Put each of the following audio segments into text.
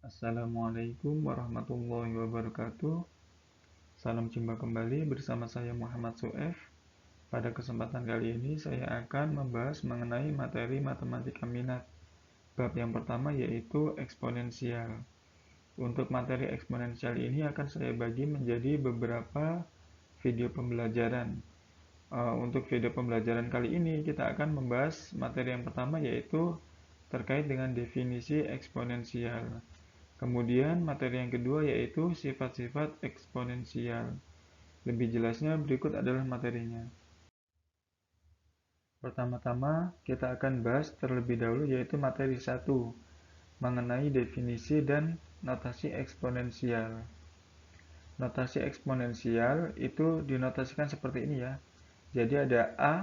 Assalamualaikum warahmatullahi wabarakatuh. Salam jumpa kembali bersama saya Muhammad Suef. Pada kesempatan kali ini saya akan membahas mengenai materi matematika minat. Bab yang pertama yaitu eksponensial. Untuk materi eksponensial ini akan saya bagi menjadi beberapa video pembelajaran. Untuk video pembelajaran kali ini kita akan membahas materi yang pertama yaitu terkait dengan definisi eksponensial. Kemudian materi yang kedua yaitu sifat-sifat eksponensial. Lebih jelasnya berikut adalah materinya. Pertama-tama kita akan bahas terlebih dahulu yaitu materi 1 mengenai definisi dan notasi eksponensial. Notasi eksponensial itu dinotasikan seperti ini ya. Jadi ada A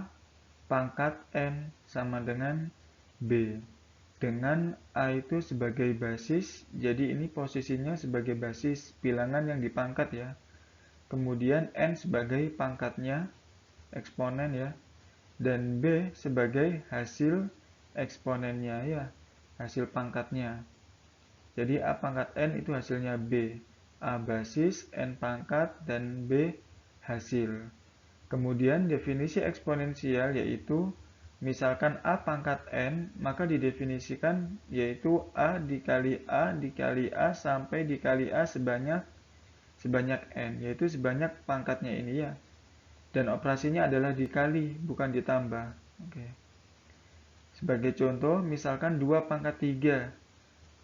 pangkat N sama dengan B. Dengan A itu sebagai basis, jadi ini posisinya sebagai basis bilangan yang dipangkat ya. Kemudian N sebagai pangkatnya, eksponen ya. Dan B sebagai hasil eksponennya ya, hasil pangkatnya. Jadi A pangkat N itu hasilnya B. A basis, N pangkat, dan B hasil. Kemudian definisi eksponensial yaitu misalkan A pangkat N, maka didefinisikan yaitu A dikali A sampai dikali A sebanyak N, yaitu sebanyak pangkatnya ini ya. Dan operasinya adalah dikali, bukan ditambah. Oke. Sebagai contoh, misalkan 2 pangkat 3,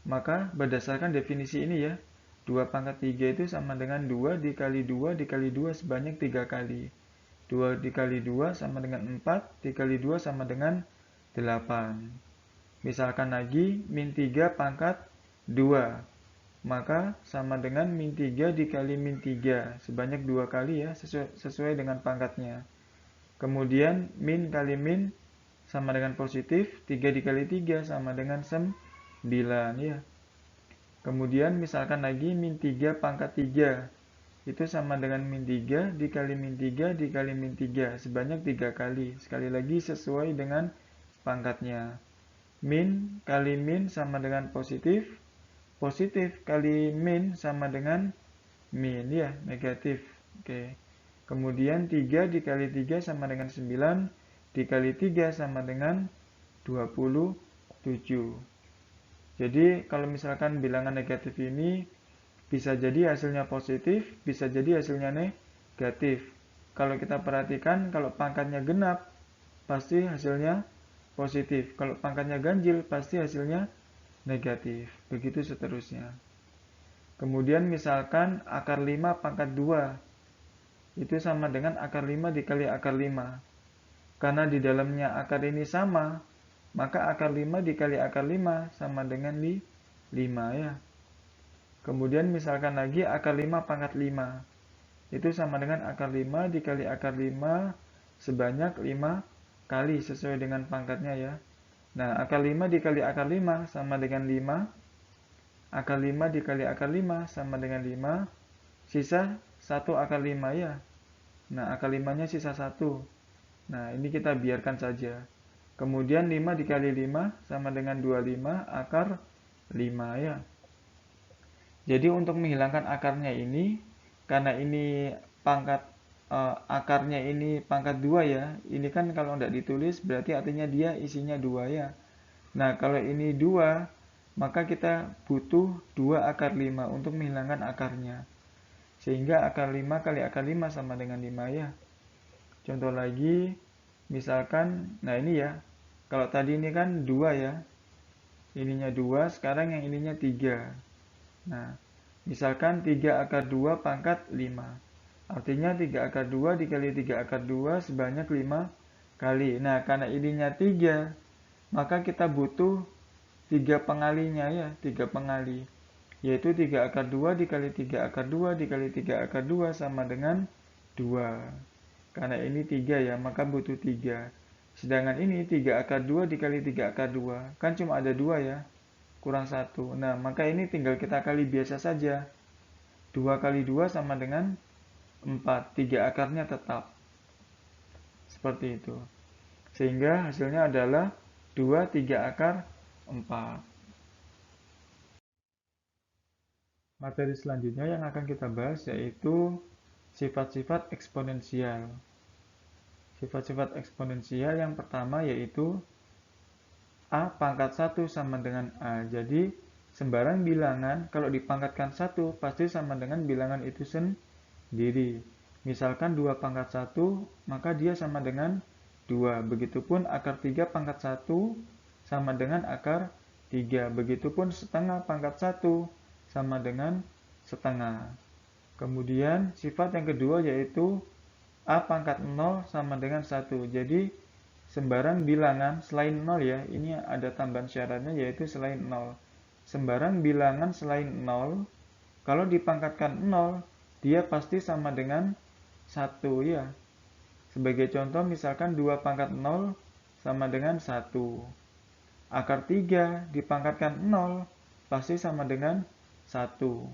maka berdasarkan definisi ini ya, 2 pangkat 3 itu sama dengan 2 dikali 2 dikali 2 sebanyak 3 kali. 2 dikali 2 sama dengan 4, dikali 2 sama dengan 8. Misalkan lagi, min 3 pangkat 2, maka sama dengan min 3 dikali min 3, sebanyak 2 kali ya, sesuai dengan pangkatnya. Kemudian, min kali min sama dengan positif, 3 dikali 3 sama dengan 9 ya. Kemudian misalkan lagi min 3 pangkat 3, itu sama dengan min 3 dikali min 3 dikali min 3 sebanyak 3 kali. Sekali lagi sesuai dengan pangkatnya. Min kali min sama dengan positif. Positif kali min sama dengan min ya, negatif. Oke. Kemudian 3 dikali 3 sama dengan 9 dikali 3 sama dengan 27. Jadi kalau misalkan bilangan negatif ini bisa jadi hasilnya positif, bisa jadi hasilnya negatif. Kalau kita perhatikan, kalau pangkatnya genap, pasti hasilnya positif. Kalau pangkatnya ganjil, pasti hasilnya negatif. Begitu seterusnya. Kemudian misalkan akar 5 pangkat 2, itu sama dengan akar 5 dikali akar 5. Karena di dalamnya akar ini sama, maka akar 5 dikali akar 5 sama dengan 5 ya. Kemudian misalkan lagi akar 5 pangkat 5. Itu sama dengan akar 5 dikali akar 5 sebanyak 5 kali sesuai dengan pangkatnya ya. Nah, akar 5 dikali akar 5 sama dengan 5. Akar 5 dikali akar 5 sama dengan 5. Sisa 1 akar 5 ya. Nah, akar 5-nya sisa 1. Nah, ini kita biarkan saja. Kemudian 5 dikali 5 sama dengan 25 akar 5 ya. Jadi untuk menghilangkan akarnya ini, karena ini pangkat akarnya ini pangkat 2 ya. Ini kan kalau tidak ditulis berarti artinya dia isinya 2 ya. Nah, kalau ini 2, maka kita butuh 2 akar 5 untuk menghilangkan akarnya. Sehingga akar 5 kali akar 5 sama dengan 5 ya. Contoh lagi, misalkan, nah ini ya. Kalau tadi ini kan 2 ya. Ininya 2, sekarang yang ininya 3. Nah, misalkan 3 akar 2 pangkat 5. Artinya 3 akar 2 dikali 3 akar 2 sebanyak 5 kali. Nah, karena ininya 3, maka kita butuh 3 pengalinya ya, 3 pengali. Yaitu 3 akar 2 dikali 3 akar 2 dikali 3 akar 2 sama dengan 2. Karena ini 3 ya, maka butuh 3. Sedangkan ini 3 akar 2 dikali 3 akar 2. Kan cuma ada 2 ya, kurang 1. Nah, maka ini tinggal kita kali biasa saja. 2 kali 2 sama dengan 4. 3 akarnya tetap. Seperti itu. Sehingga hasilnya adalah 2, 3 akar 4. Materi selanjutnya yang akan kita bahas yaitu sifat-sifat eksponensial. Sifat-sifat eksponensial yang pertama yaitu A pangkat 1 sama dengan A. Jadi, sembarang bilangan kalau dipangkatkan 1 pasti sama dengan bilangan itu sendiri. Misalkan 2 pangkat 1, maka dia sama dengan 2. Begitupun akar 3 pangkat 1 sama dengan akar 3. Begitupun setengah pangkat 1 sama dengan setengah. Kemudian sifat yang kedua yaitu A pangkat 0 sama dengan 1. Jadi sembarang bilangan selain 0 ya, ini ada tambahan syaratnya yaitu selain 0. Sembarang bilangan selain 0, kalau dipangkatkan 0, dia pasti sama dengan 1 ya. Sebagai contoh misalkan 2 pangkat 0 sama dengan 1. Akar 3 dipangkatkan 0, pasti sama dengan 1.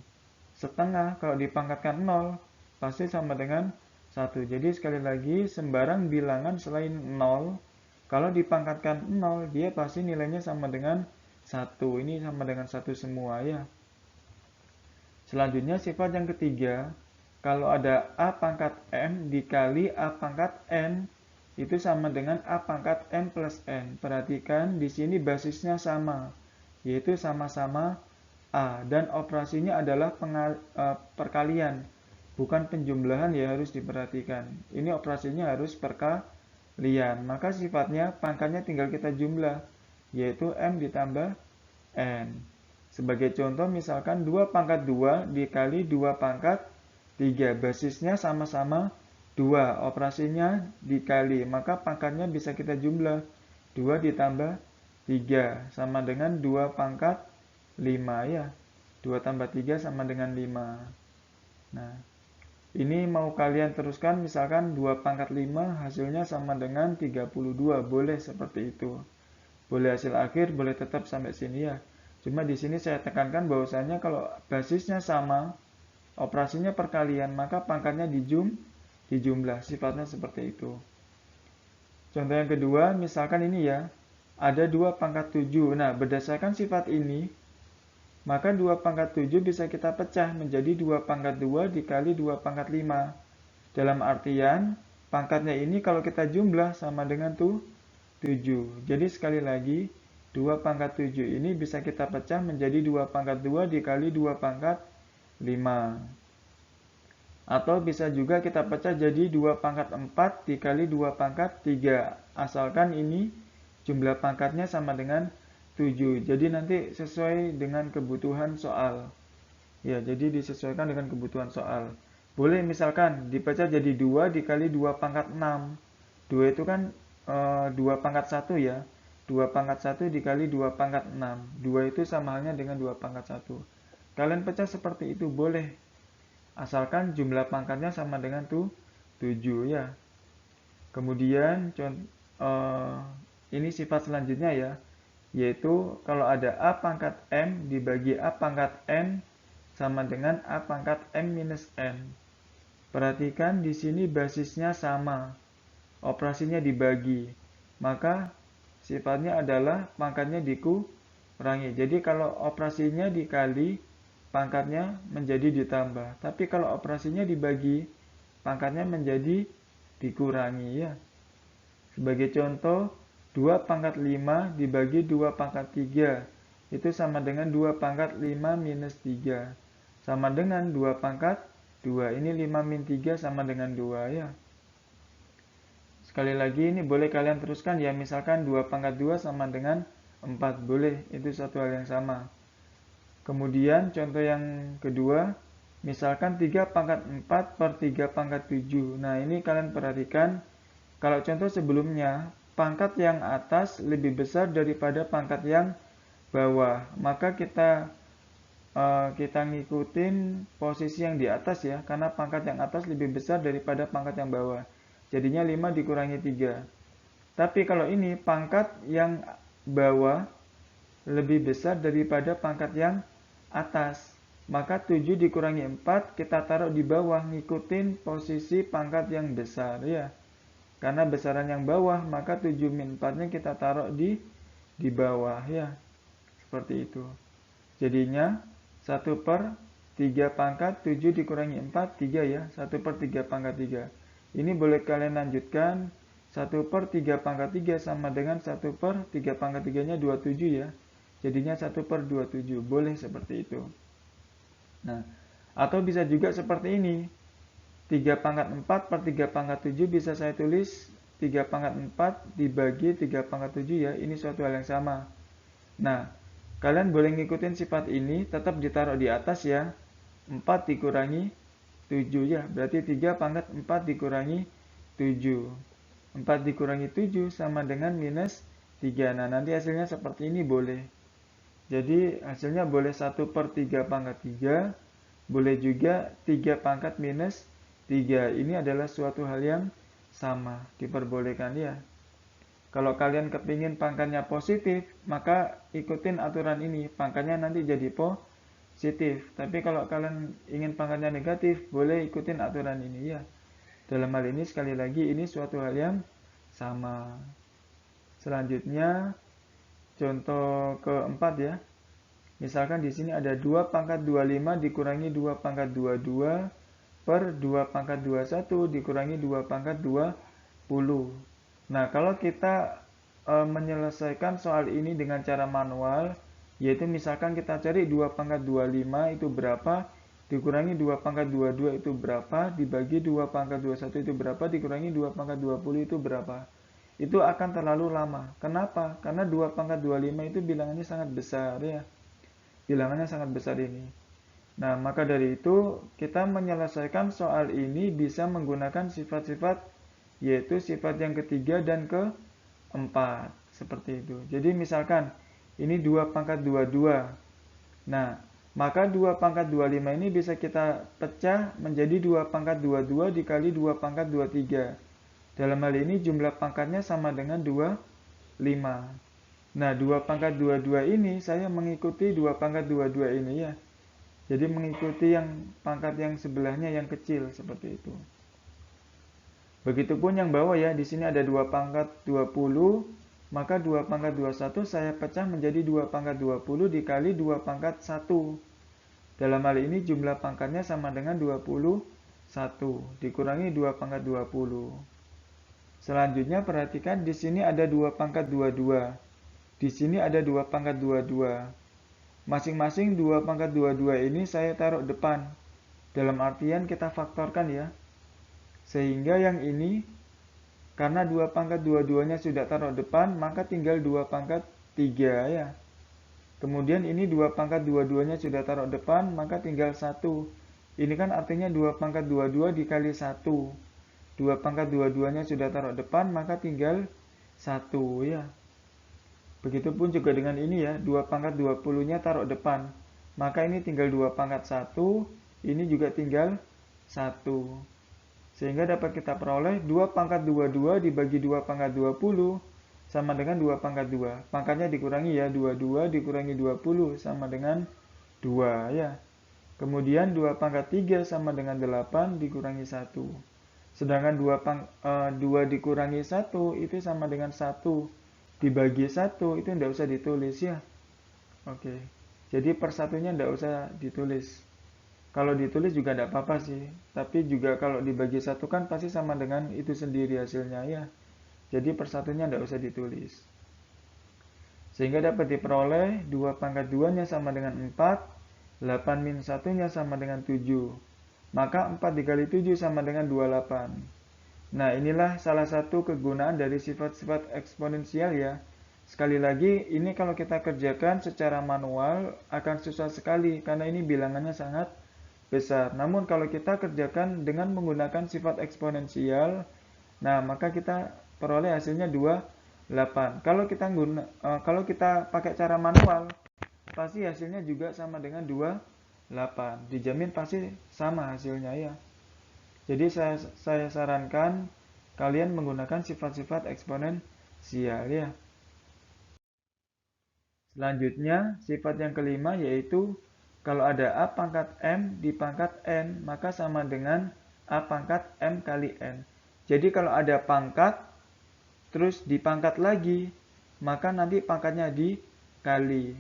Setengah kalau dipangkatkan 0 pasti sama dengan 1. Jadi sekali lagi sembarang bilangan selain 0 kalau dipangkatkan 0 dia pasti nilainya sama dengan 1. Ini sama dengan 1 semua ya. Selanjutnya sifat yang ketiga, kalau ada A pangkat M dikali A pangkat N itu sama dengan A pangkat M plus N. Perhatikan di sini basisnya sama, yaitu sama-sama A, dan operasinya adalah perkalian, bukan penjumlahan ya, harus diperhatikan. Ini operasinya harus perkalian, maka sifatnya pangkatnya tinggal kita jumlah, yaitu M ditambah N. Sebagai contoh misalkan 2 pangkat 2 dikali 2 pangkat 3, basisnya sama-sama 2, operasinya dikali, maka pangkatnya bisa kita jumlah, 2 ditambah 3 sama dengan 2 pangkat 5 ya. 2 tambah 3 sama dengan 5. Nah, ini mau kalian teruskan misalkan 2 pangkat 5 hasilnya sama dengan 32. Boleh seperti itu. Boleh hasil akhir, boleh tetap sampai sini ya. Cuma di sini saya tekankan bahwasanya kalau basisnya sama, operasinya perkalian, maka pangkatnya dijumlah. Sifatnya seperti itu. Contoh yang kedua, misalkan ini ya. Ada 2 pangkat 7. Nah, berdasarkan sifat ini, maka 2 pangkat 7 bisa kita pecah menjadi 2 pangkat 2 dikali 2 pangkat 5. Dalam artian, pangkatnya ini kalau kita jumlah sama dengan 7. Jadi sekali lagi, 2 pangkat 7 ini bisa kita pecah menjadi 2 pangkat 2 dikali 2 pangkat 5. Atau bisa juga kita pecah jadi 2 pangkat 4 dikali 2 pangkat 3. Asalkan ini jumlah pangkatnya sama dengan 7. Jadi nanti sesuai dengan kebutuhan soal. Ya, jadi disesuaikan dengan kebutuhan soal. Boleh misalkan dipecah jadi 2 dikali 2 pangkat 6. 2 itu kan 2 pangkat 1 ya. 2 pangkat 1 dikali 2 pangkat 6. 2 itu sama halnya dengan 2 pangkat 1. Kalian pecah seperti itu boleh. Asalkan jumlah pangkatnya sama dengan 7 ya. Kemudian ini sifat selanjutnya ya, yaitu kalau ada A pangkat M dibagi A pangkat N sama dengan A pangkat M minus N. Perhatikan di sini basisnya sama, operasinya dibagi, maka sifatnya adalah pangkatnya dikurangi. Jadi kalau operasinya dikali, pangkatnya menjadi ditambah. Tapi kalau operasinya dibagi, pangkatnya menjadi dikurangi ya. Sebagai contoh, 2 pangkat 5 dibagi 2 pangkat 3. Itu sama dengan 2 pangkat 5 minus 3. Sama dengan 2 pangkat 2. Ini 5 min 3 sama dengan 2 ya. Sekali lagi ini boleh kalian teruskan ya. Misalkan 2 pangkat 2 sama dengan 4. Boleh, itu satu hal yang sama. Kemudian contoh yang kedua, misalkan 3 pangkat 4 per 3 pangkat 7. Nah ini kalian perhatikan, kalau contoh sebelumnya, pangkat yang atas lebih besar daripada pangkat yang bawah, maka kita ngikutin posisi yang di atas ya, karena pangkat yang atas lebih besar daripada pangkat yang bawah. Jadinya 5 dikurangi 3. Tapi kalau ini pangkat yang bawah lebih besar daripada pangkat yang atas, maka 7 dikurangi 4 kita taruh di bawah, ngikutin posisi pangkat yang besar ya. Karena besaran yang bawah, maka 7 min 4-nya kita taruh di bawah ya. Seperti itu. Jadinya 1 per 3 pangkat 7 dikurangi 4, 3 ya. 1 per 3 pangkat 3. Ini boleh kalian lanjutkan. 1 per 3 pangkat 3 sama dengan 1 per 3 pangkat 3 nya 27 ya. Jadinya 1 per 27. Boleh seperti itu. Nah, atau bisa juga seperti ini. 3 pangkat 4 per 3 pangkat 7 bisa saya tulis 3 pangkat 4 dibagi 3 pangkat 7 ya. Ini suatu hal yang sama. Nah, kalian boleh ngikutin sifat ini, tetap ditaruh di atas ya. 4 dikurangi 7 ya. Berarti 3 pangkat 4 dikurangi 7. 4 dikurangi 7 sama dengan minus 3. Nah, nanti hasilnya seperti ini boleh. Jadi hasilnya boleh 1 per 3 pangkat 3. Boleh juga 3 pangkat minus 3. Ini adalah suatu hal yang sama, diperbolehkan ya. Kalau kalian kepingin pangkatnya positif, maka ikutin aturan ini, pangkatnya nanti jadi positif. Tapi kalau kalian ingin pangkatnya negatif, boleh ikutin aturan ini ya. Dalam hal ini sekali lagi ini suatu hal yang sama. Selanjutnya contoh keempat ya. Misalkan di sini ada 2 pangkat 25 dikurangi 2 pangkat 22 per 2 pangkat 21 dikurangi 2 pangkat 20. Nah, kalau kita menyelesaikan soal ini dengan cara manual, yaitu misalkan kita cari 2 pangkat 25 itu berapa, dikurangi 2 pangkat 22 itu berapa, dibagi 2 pangkat 21 itu berapa, dikurangi 2 pangkat 20 itu berapa. Itu akan terlalu lama. Kenapa? Karena 2 pangkat 25 itu bilangannya sangat besar ya. Bilangannya sangat besar ini. Nah, maka dari itu kita menyelesaikan soal ini bisa menggunakan sifat-sifat, yaitu sifat yang ketiga dan keempat. Seperti itu. Jadi misalkan ini 2 pangkat 22. Nah, maka 2 pangkat 25 ini bisa kita pecah menjadi 2 pangkat 22 dikali 2 pangkat 23. Dalam hal ini jumlah pangkatnya sama dengan 25. Nah, 2 pangkat 22 ini saya mengikuti 2 pangkat 22 ini ya. Jadi mengikuti yang pangkat yang sebelahnya yang kecil seperti itu. Begitupun yang bawah ya, di sini ada 2 pangkat 20, maka 2 pangkat 21 saya pecah menjadi 2 pangkat 20 dikali 2 pangkat 1. Dalam hal ini jumlah pangkatnya sama dengan 21 dikurangi 2 pangkat 20. Selanjutnya perhatikan di sini ada 2 pangkat 22. Di sini ada 2 pangkat 22. Masing-masing 2 pangkat 22 ini saya taruh depan. Dalam artian kita faktorkan ya. Sehingga yang ini, karena 2 pangkat 22-nya sudah taruh depan, maka tinggal 2 pangkat 3 ya. Kemudian ini 2 pangkat 22-nya sudah taruh depan, maka tinggal 1. Ini kan artinya 2 pangkat 22 dikali 1. 2 pangkat 22-nya sudah taruh depan, maka tinggal 1 ya. Begitupun juga dengan ini ya, 2 pangkat 20-nya taruh depan. Maka ini tinggal 2 pangkat 1, ini juga tinggal 1. Sehingga dapat kita peroleh 2 pangkat 22 dibagi 2 pangkat 20 sama dengan 2 pangkat 2. Pangkatnya dikurangi ya, 22 dikurangi 20 sama dengan 2 ya. Kemudian 2 pangkat 3 sama dengan 8 dikurangi 1. Sedangkan 2 dikurangi 1 itu sama dengan 1. Dibagi 1 itu tidak usah ditulis ya. Oke. Jadi per satunya tidak usah ditulis. Kalau ditulis juga tidak apa-apa sih. Tapi juga kalau dibagi 1 kan pasti sama dengan itu sendiri hasilnya ya. Jadi per satunya tidak usah ditulis. Sehingga dapat diperoleh 2 pangkat 2-nya sama dengan 4. 8 min 1-nya sama dengan 7. Maka 4 dikali 7 sama dengan 28. Nah, inilah salah satu kegunaan dari sifat-sifat eksponensial ya. Sekali lagi, ini kalau kita kerjakan secara manual akan susah sekali karena ini bilangannya sangat besar. Namun kalau kita kerjakan dengan menggunakan sifat eksponensial, nah maka kita peroleh hasilnya 28. Kalau kita pakai cara manual, pasti hasilnya juga sama dengan 28. Dijamin pasti sama hasilnya ya. Jadi saya sarankan kalian menggunakan sifat-sifat eksponensial ya. Selanjutnya, sifat yang kelima yaitu kalau ada A pangkat M di pangkat N, maka sama dengan A pangkat M kali N. Jadi kalau ada pangkat, terus dipangkat lagi, maka nanti pangkatnya dikali.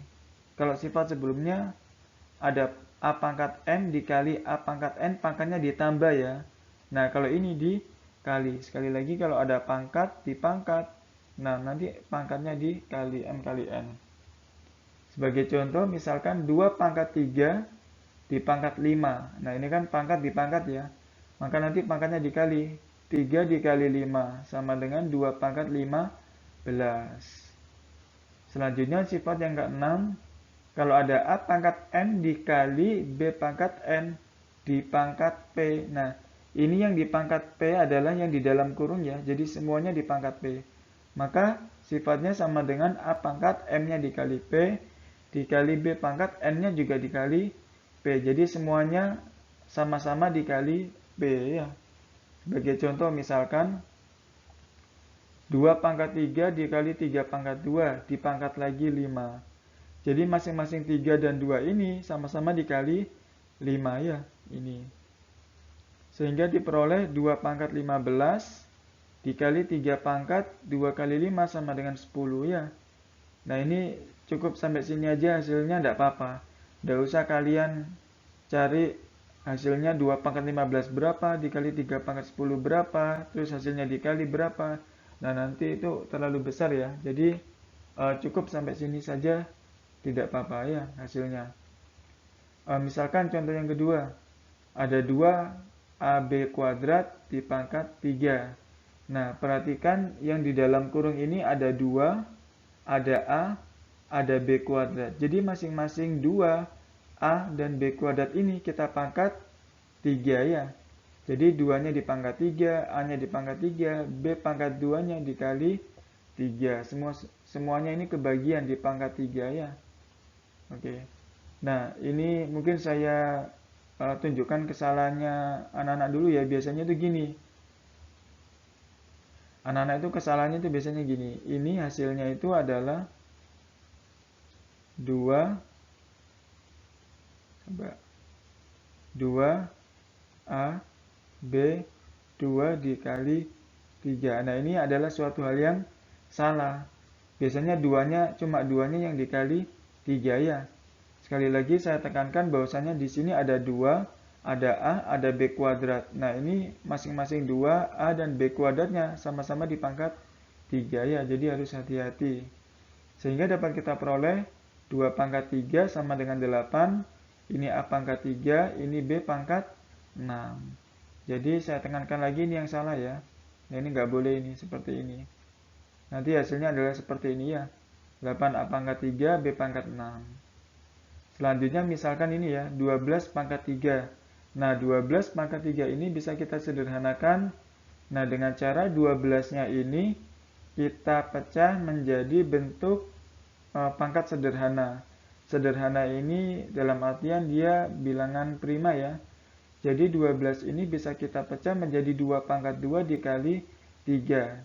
Kalau sifat sebelumnya ada A pangkat M dikali A pangkat N, pangkatnya ditambah ya. Nah, kalau ini dikali. Sekali lagi kalau ada pangkat dipangkat, nah nanti pangkatnya dikali M kali N. Sebagai contoh, misalkan 2 pangkat 3 dipangkat 5. Nah, ini kan pangkat dipangkat ya. Maka nanti pangkatnya dikali. 3 dikali 5 sama dengan 2 pangkat 15. Selanjutnya sifat yang ke-6, kalau ada A pangkat M dikali B pangkat N dipangkat P. Nah, ini yang dipangkat P adalah yang di dalam kurung ya. Jadi semuanya dipangkat P. Maka sifatnya sama dengan A pangkat M-nya dikali P dikali B pangkat N-nya juga dikali P. Jadi semuanya sama-sama dikali P ya. Sebagai contoh misalkan 2 pangkat 3 dikali 3 pangkat 2 dipangkat lagi 5. Jadi masing-masing 3 dan 2 ini sama-sama dikali 5 ya. Ini. Sehingga diperoleh 2 pangkat 15 dikali 3 pangkat 2 kali 5 sama dengan 10 ya. Nah, ini cukup sampai sini aja hasilnya, tidak apa-apa. Tidak usah kalian cari hasilnya 2 pangkat 15 berapa, dikali 3 pangkat 10 berapa, terus hasilnya dikali berapa. Nah, nanti itu terlalu besar ya. Jadi cukup sampai sini saja, tidak apa-apa ya hasilnya. Misalkan contoh yang kedua, ada 2 AB kuadrat dipangkat 3. Nah, perhatikan yang di dalam kurung ini ada 2, ada A, ada B kuadrat. Jadi masing-masing 2 A dan B kuadrat ini kita pangkat 3 ya. Jadi 2-nya dipangkat 3, A-nya dipangkat 3, B pangkat 2-nya dikali 3. Semuanya ini kebagian dipangkat 3 ya. Oke. Nah, ini mungkin saya tunjukkan kesalahannya anak-anak dulu ya. Biasanya itu gini. Anak-anak itu kesalahannya itu biasanya gini. Ini hasilnya itu adalah 2 A B 2 dikali 3. Nah, ini adalah suatu hal yang salah. Biasanya cuma duanya yang dikali 3 ya. Sekali lagi saya tekankan bahwasanya di sini ada 2, ada A, ada B kuadrat. Nah, ini masing-masing 2 A dan B kuadratnya sama-sama dipangkat 3 ya. Jadi harus hati-hati. Sehingga dapat kita peroleh 2 pangkat 3 sama dengan 8. Ini A pangkat 3, ini B pangkat 6. Jadi saya tekankan lagi ini yang salah ya. Nah, ini nggak boleh ini seperti ini. Nanti hasilnya adalah seperti ini ya. 8A pangkat 3, B pangkat 6. Selanjutnya misalkan ini ya, 12 pangkat 3. Nah, 12 pangkat 3 ini bisa kita sederhanakan. Nah, dengan cara 12-nya ini kita pecah menjadi bentuk pangkat sederhana. Sederhana ini dalam artian dia bilangan prima ya. Jadi 12 ini bisa kita pecah menjadi 2 pangkat 2 dikali 3.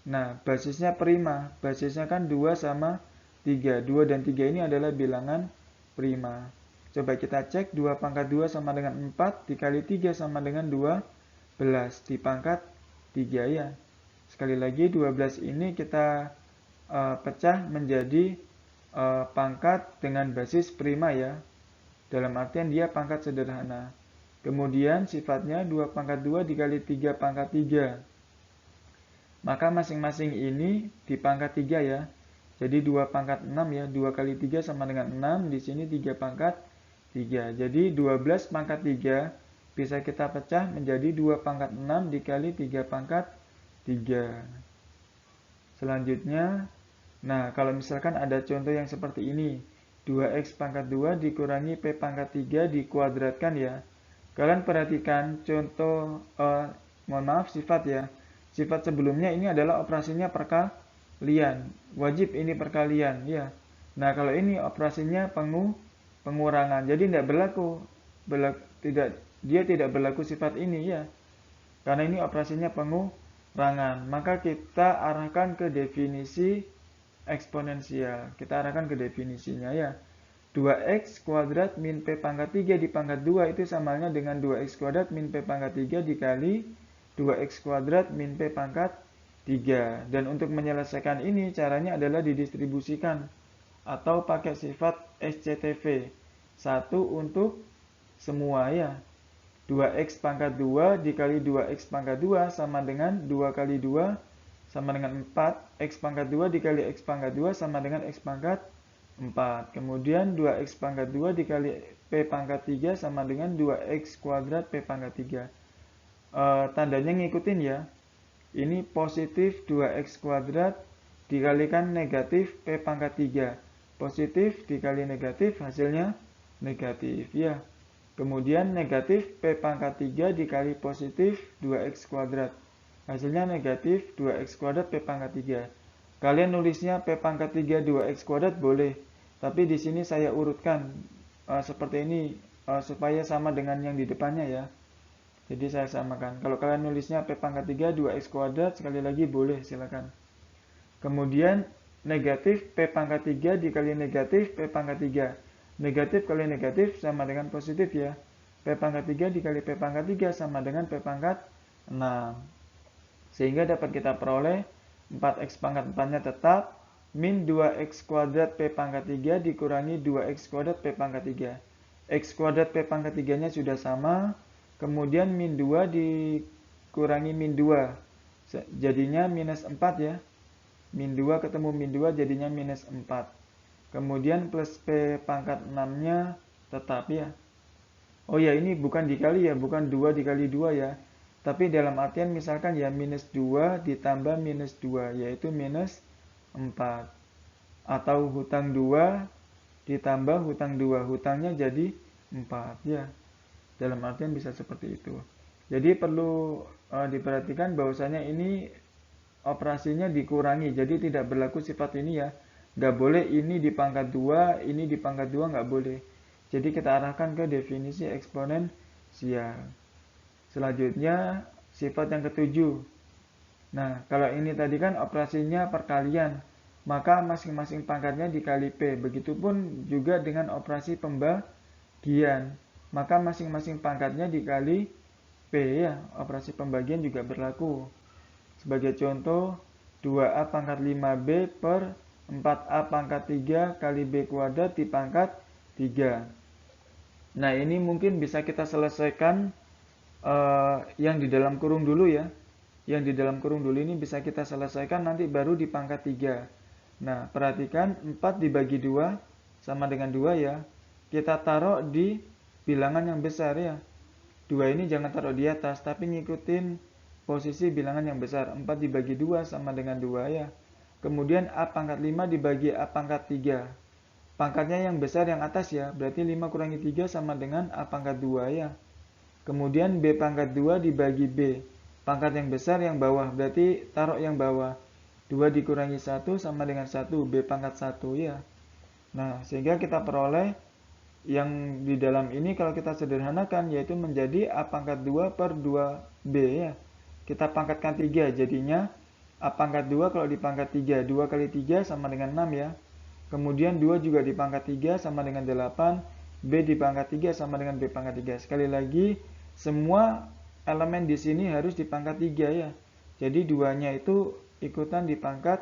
Nah, basisnya prima. Basisnya kan 2 sama 3. 2 dan 3 ini adalah bilangan prima. Coba kita cek 2 pangkat 2 sama dengan 4 dikali 3 sama dengan 12 dipangkat 3 ya. Sekali lagi 12 ini kita pecah menjadi pangkat dengan basis prima ya. Dalam artian dia pangkat sederhana. Kemudian sifatnya 2 pangkat 2 dikali 3 pangkat 3. Maka masing-masing ini dipangkat 3 ya. Jadi 2 pangkat 6 ya. 2 kali 3 sama dengan 6. Di sini 3 pangkat 3. Jadi 12 pangkat 3 bisa kita pecah menjadi 2 pangkat 6 dikali 3 pangkat 3. Selanjutnya, nah kalau misalkan ada contoh yang seperti ini. 2x pangkat 2 dikurangi p pangkat 3 dikuadratkan ya. Kalian perhatikan contoh, sifat ya. Sifat sebelumnya ini adalah operasinya perkalian. Wajib ini perkalian ya. Nah, kalau ini operasinya pengurangan. Jadi tidak berlaku. Dia tidak berlaku sifat ini ya. Karena ini operasinya pengurangan. Maka kita arahkan ke definisi eksponensial. Kita arahkan ke definisinya ya. 2x kuadrat min p pangkat 3 di pangkat 2 itu samanya dengan 2x kuadrat min p pangkat 3 dikali 2x kuadrat min p pangkat 3. Dan untuk menyelesaikan ini caranya adalah didistribusikan atau pakai sifat SCTV. 1 untuk semua ya. 2x pangkat 2 dikali 2x pangkat 2 sama dengan 2 kali 2 sama dengan 4. X pangkat 2 dikali x pangkat 2 sama dengan x pangkat 4. Kemudian 2x pangkat 2 dikali p pangkat 3 sama dengan 2x kuadrat p pangkat 3. Tandanya ngikutin ya. Ini positif 2x kuadrat dikalikan negatif p pangkat 3. Positif dikali negatif hasilnya negatif ya. Kemudian negatif p pangkat 3 dikali positif 2x kuadrat. Hasilnya negatif 2x kuadrat p pangkat 3. Kalian nulisnya p pangkat 3 2x kuadrat boleh. Tapi di sini saya urutkan seperti ini supaya sama dengan yang di depannya ya. Jadi saya samakan. Kalau kalian nulisnya p pangkat 3 2x kuadrat sekali lagi boleh, silakan. Kemudian negatif p pangkat 3 dikali negatif p pangkat 3. Negatif kali negatif sama dengan positif ya. P pangkat 3 dikali P pangkat 3 sama dengan P pangkat 6. Sehingga dapat kita peroleh 4x pangkat 4-nya tetap min 2x kuadrat P pangkat 3 dikurangi 2x kuadrat P pangkat 3. X kuadrat P pangkat 3-nya sudah sama. Kemudian min 2 dikurangi min 2. Jadinya minus 4 ya. Min 2 ketemu min 2 jadinya minus 4. Kemudian plus P pangkat 6-nya tetap ya. Oh ya, ini bukan dikali ya, bukan 2 dikali 2 ya. Tapi dalam artian misalkan ya minus 2 ditambah minus 2, yaitu minus 4. Atau hutang 2 ditambah hutang 2, hutangnya jadi 4 ya. Dalam artian bisa seperti itu. Jadi perlu diperhatikan bahwasanya ini operasinya dikurangi, jadi tidak berlaku sifat ini ya. Nggak boleh ini di pangkat 2, ini di pangkat 2 nggak boleh. Jadi kita arahkan ke definisi eksponensial. Selanjutnya sifat yang ketujuh. Nah, kalau ini tadi kan operasinya perkalian, maka masing-masing pangkatnya dikali P. Begitupun juga dengan operasi pembagian, maka masing-masing pangkatnya dikali P ya. Operasi pembagian juga berlaku. Sebagai contoh, 2A pangkat 5B per 4A pangkat 3 kali B kuadrat di pangkat 3. Nah, ini mungkin bisa kita selesaikan yang di dalam kurung dulu ya. Yang di dalam kurung dulu ini bisa kita selesaikan nanti baru di pangkat 3. Nah, perhatikan 4 dibagi 2 sama dengan 2 ya. Kita taruh di bilangan yang besar ya. 2 ini jangan taruh di atas, tapi ngikutin posisi bilangan yang besar. 4 dibagi 2 sama dengan 2 ya. Kemudian A pangkat 5 dibagi A pangkat 3. Pangkatnya yang besar yang atas ya, berarti 5 kurangi 3 sama dengan A pangkat 2 ya. Kemudian B pangkat 2 dibagi B. Pangkat yang besar yang bawah, berarti taruh yang bawah. 2 dikurangi 1 sama dengan 1, B pangkat 1 ya. Nah, sehingga kita peroleh yang di dalam ini kalau kita sederhanakan yaitu menjadi A pangkat 2 per 2B ya. Kita pangkatkan 3 jadinya A pangkat 2 kalau dipangkat 3, 2 kali 3 sama dengan 6 ya. Kemudian 2 juga dipangkat 3 sama dengan 8, B dipangkat 3 sama dengan B pangkat 3. Sekali lagi, semua elemen di sini harus dipangkat 3 ya. Jadi 2-nya itu ikutan dipangkat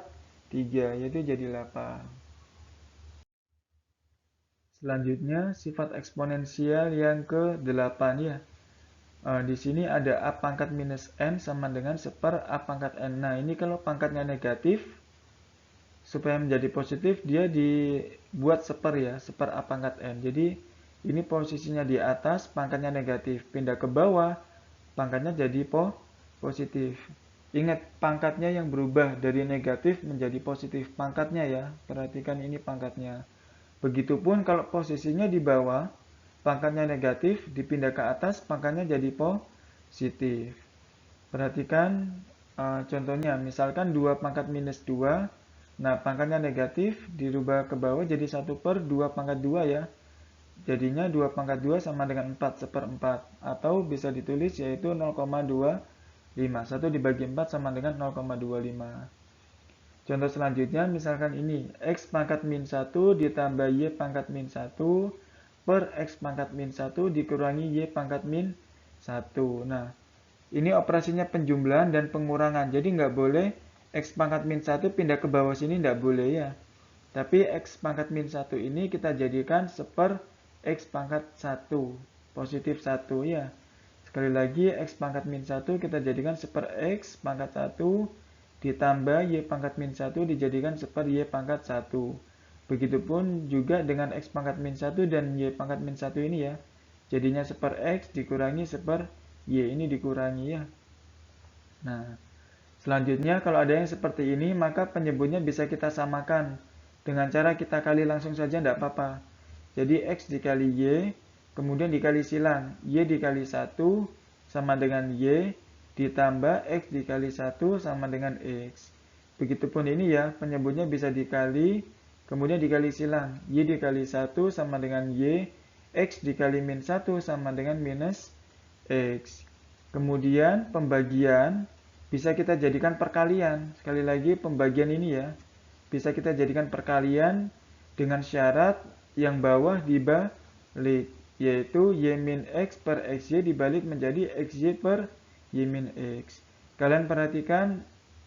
3, yaitu jadi 8. Selanjutnya, sifat eksponensial yang ke-8 ya. Di sini ada A pangkat minus N sama dengan seper A pangkat N. Nah, ini kalau pangkatnya negatif, supaya menjadi positif, dia dibuat seper ya, seper A pangkat N. Jadi, ini posisinya di atas, pangkatnya negatif. Pindah ke bawah, pangkatnya jadi positif. Ingat, pangkatnya yang berubah dari negatif menjadi positif. Pangkatnya ya, perhatikan ini pangkatnya. Begitupun kalau posisinya di bawah, pangkatnya negatif, dipindah ke atas, pangkatnya jadi positif. Perhatikan contohnya, misalkan 2 pangkat minus 2, nah pangkatnya negatif, dirubah ke bawah jadi 1 per 2 pangkat 2 ya. Jadinya 2 pangkat 2 sama dengan 4 seperempat, atau bisa ditulis yaitu 0,25. 1 dibagi 4 sama dengan 0,25. Contoh selanjutnya, misalkan ini, X pangkat min 1 ditambah Y pangkat min 1, per X pangkat min 1 dikurangi Y pangkat min 1. Nah, ini operasinya penjumlahan dan pengurangan. Jadi nggak boleh X pangkat min 1 pindah ke bawah sini, nggak boleh ya. Tapi X pangkat min 1 ini kita jadikan seper X pangkat 1, positif 1 ya. Sekali lagi, X pangkat min 1 kita jadikan seper X pangkat 1, ditambah Y pangkat min 1 dijadikan seper Y pangkat 1. Begitupun juga dengan X pangkat min 1 dan Y pangkat min 1 ini ya. Jadinya seper X dikurangi seper Y, ini dikurangi ya. Nah, selanjutnya kalau ada yang seperti ini, maka penyebutnya bisa kita samakan. Dengan cara kita kali langsung saja tidak apa-apa. Jadi X dikali Y, kemudian dikali silang. Y dikali 1 sama dengan Y, ditambah X dikali 1 sama dengan X. Begitupun ini ya, penyebutnya bisa dikali, kemudian dikali silang. Y dikali 1 sama dengan Y, X dikali min 1 sama dengan minus X. Kemudian pembagian bisa kita jadikan perkalian. Sekali lagi pembagian ini ya, bisa kita jadikan perkalian dengan syarat yang bawah dibalik, yaitu Y min X per XY dibalik menjadi XY per Y min X. Kalian perhatikan,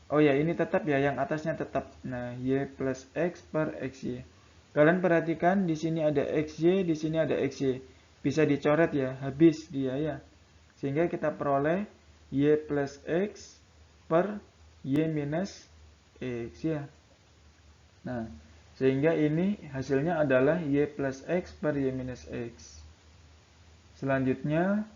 oh ya ini tetap ya, yang atasnya tetap. Nah, Y plus X per XY. Kalian perhatikan di sini ada XY, di sini ada XY. Bisa dicoret ya, habis dia ya. Sehingga kita peroleh Y plus X per Y minus X ya. Nah, sehingga ini hasilnya adalah Y plus X per Y minus X. Selanjutnya,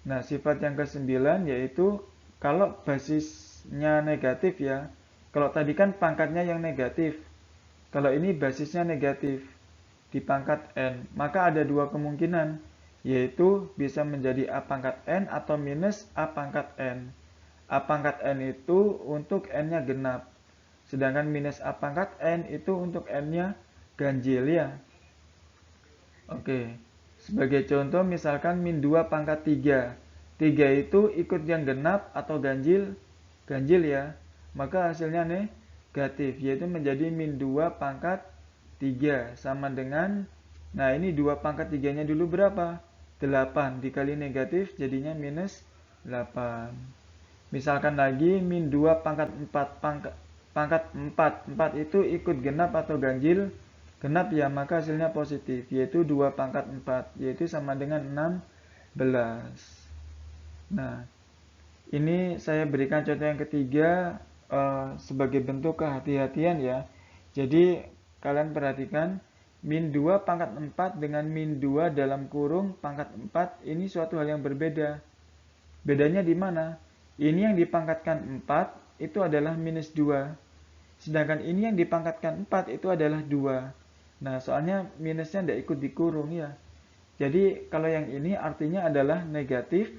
nah sifat yang ke-9 yaitu kalau basisnya negatif ya. Kalau tadi kan pangkatnya yang negatif. Kalau ini basisnya negatif di pangkat N, maka ada dua kemungkinan, yaitu bisa menjadi A pangkat N atau minus A pangkat N. A pangkat N itu untuk N-nya genap, sedangkan minus A pangkat N itu untuk N-nya ganjil ya. Oke, sebagai contoh misalkan min 2 pangkat 3. 3 itu ikut yang genap atau ganjil ya, maka hasilnya negatif, yaitu menjadi min 2 pangkat 3 sama dengan, nah ini 2 pangkat 3 nya dulu berapa? 8 dikali negatif jadinya minus 8. Misalkan lagi min 2 pangkat 4 pangkat 4 itu ikut genap atau ganjil genap ya, maka hasilnya positif, yaitu 2 pangkat 4, yaitu sama dengan 16. Nah, ini saya berikan contoh yang ketiga sebagai bentuk kehati-hatian ya. Jadi kalian perhatikan min 2 pangkat 4 dengan min 2 dalam kurung pangkat 4 ini suatu hal yang berbeda. Bedanya di mana? Ini yang dipangkatkan 4 itu adalah minus 2. Sedangkan ini yang dipangkatkan 4 itu adalah 2. Nah, soalnya minusnya tidak ikut dikurung ya. Jadi kalau yang ini artinya adalah negatif.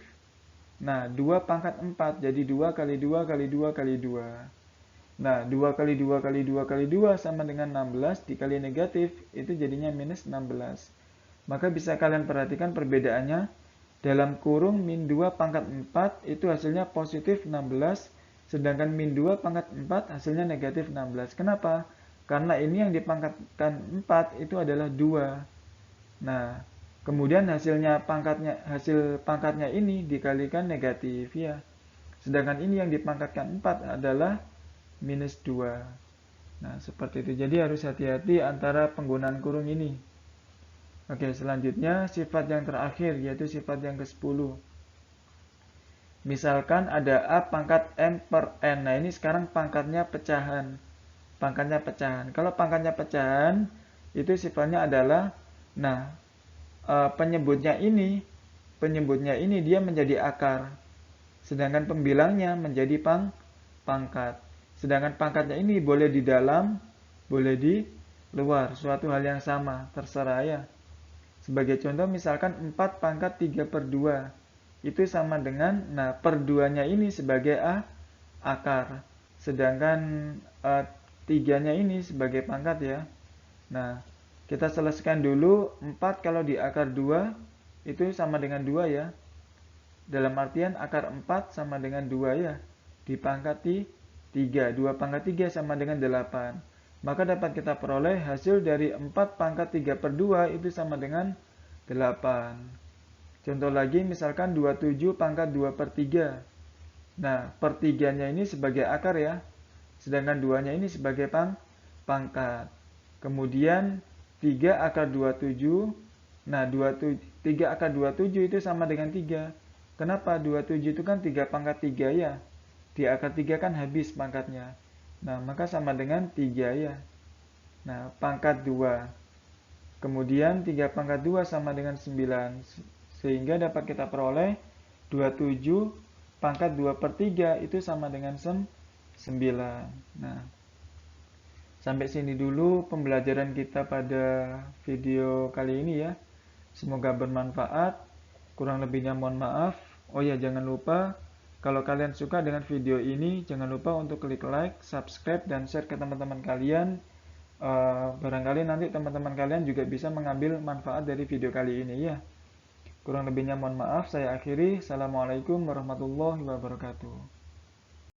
Nah, 2 pangkat 4, jadi 2 kali 2 kali 2 kali 2. Nah, 2 kali 2 kali 2 kali 2 sama dengan 16, dikali negatif, itu jadinya minus 16. Maka bisa kalian perhatikan perbedaannya, dalam kurung min 2 pangkat 4, itu hasilnya positif 16, sedangkan min 2 pangkat 4, hasilnya negatif 16. Kenapa? Karena ini yang dipangkatkan 4, itu adalah 2. Nah, kemudian hasil pangkatnya ini dikalikan negatif ya. Sedangkan ini yang dipangkatkan 4 adalah minus 2. Nah, seperti itu. Jadi harus hati-hati antara penggunaan kurung ini. Oke, selanjutnya sifat yang terakhir yaitu sifat yang ke-10. Misalkan ada A pangkat M per N. Nah, ini sekarang pangkatnya pecahan. Kalau pangkatnya pecahan, itu sifatnya adalah, nah, penyebutnya ini dia menjadi akar, sedangkan pembilangnya menjadi pangkat. Sedangkan pangkatnya ini boleh di dalam, boleh di luar, suatu hal yang sama, terserah ya. Sebagai contoh misalkan 4 pangkat 3 per 2, itu sama dengan, nah per 2-nya ini sebagai akar, sedangkan 3-nya ini sebagai pangkat ya. Nah, kita selesaikan dulu 4 kalau di akar 2 itu sama dengan 2 ya. Dalam artian akar 4 sama dengan 2 ya. Dipangkati 3. 2 pangkat 3 sama dengan 8. Maka dapat kita peroleh hasil dari 4 pangkat 3 per 2 itu sama dengan 8. Contoh lagi misalkan 27 pangkat 2 per 3. Nah, per 3-nya ini sebagai akar ya. Sedangkan 2-nya ini sebagai pangkat. Kemudian 3 akar 27 Nah, 3 akar 27 itu sama dengan 3. Kenapa? 27 itu kan 3 pangkat 3 ya. Di akar 3 kan habis pangkatnya. Nah, maka sama dengan 3 ya. Nah, pangkat 2. Kemudian 3 pangkat 2 sama dengan 9. Sehingga dapat kita peroleh 27 pangkat 2 per 3 itu sama dengan 9. Nah, sampai sini dulu pembelajaran kita pada video kali ini ya. Semoga bermanfaat. Kurang lebihnya mohon maaf. Oh ya, jangan lupa kalau kalian suka dengan video ini, jangan lupa untuk klik like, subscribe, dan share ke teman-teman kalian. Barangkali nanti teman-teman kalian juga bisa mengambil manfaat dari video kali ini ya. Kurang lebihnya mohon maaf. Saya akhiri. Assalamualaikum warahmatullahi wabarakatuh.